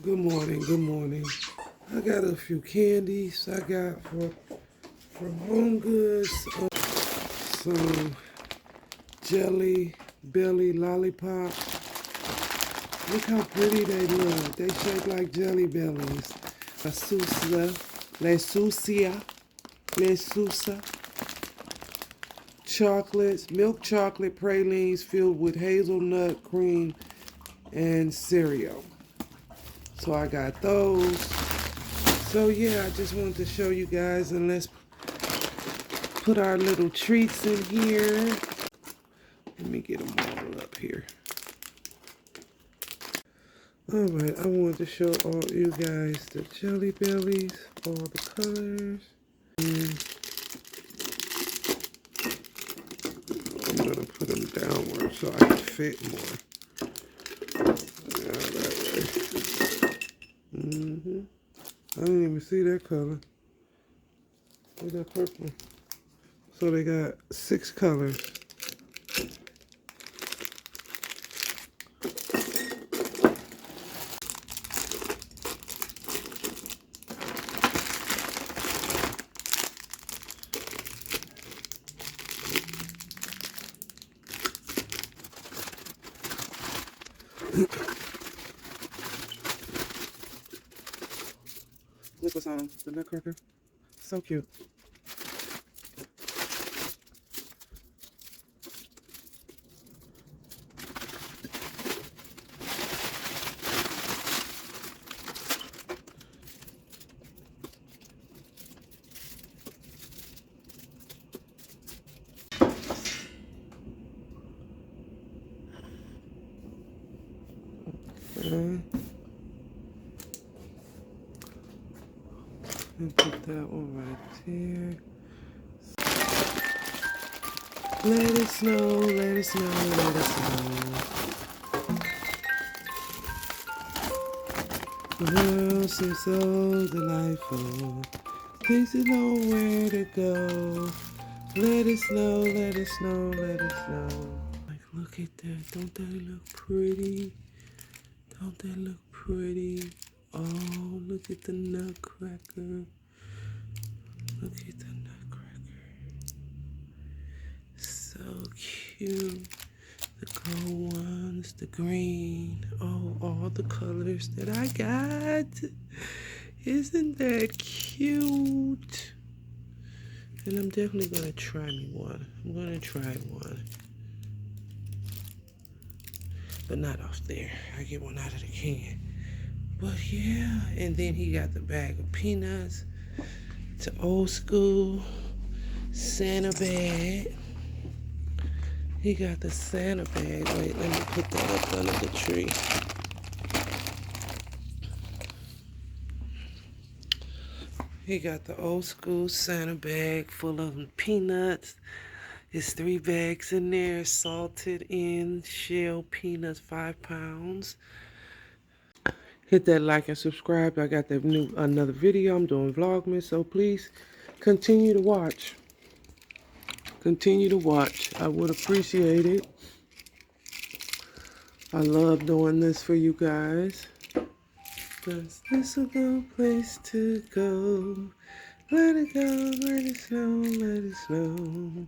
Good morning, good morning. I got a few candies I got from Home Goods. Some Jelly Belly Lollipop. Look how pretty they look. They shape like Jelly Bellies. Les Sousa. Chocolates, milk chocolate pralines filled with hazelnut cream and cereal. So I got those. So yeah, I just wanted to show you guys, and let's put our little treats in here. Let me get them all up here. Alright, I wanted to show all you guys the Jelly Bellies, all the colors. And I'm going to put them downward so I can fit more. Yeah, that way. I didn't even see that color. Look at that purple. So they got 6 colors. Look what's on them. The nutcracker. So cute. Okay. And put that one right there. Let it snow, let it snow, let it snow. The world seems so delightful. Places nowhere to go. Let it snow, let it snow, let it snow. Like, look at that. Don't that look pretty? Don't that look pretty? Oh, look at the nutcracker. Look at the nutcracker. So cute. The gold ones, the green. Oh, all the colors that I got. Isn't that cute? And I'm definitely going to try me one. I'm going to try one. But not off there. I get one out of the can. But yeah. And then he got the bag of peanuts. It's an old school Santa bag. He got the Santa bag. Wait, let me put that up under the tree. He got the old school Santa bag full of peanuts. There's 3 bags in there, salted in shell peanuts, 5 pounds. Hit that like and subscribe. I got another video. I'm doing Vlogmas, so please continue to watch. Continue to watch. I would appreciate it. I love doing this for you guys. Cause this a good place to go. Let it go, let it snow, let it snow.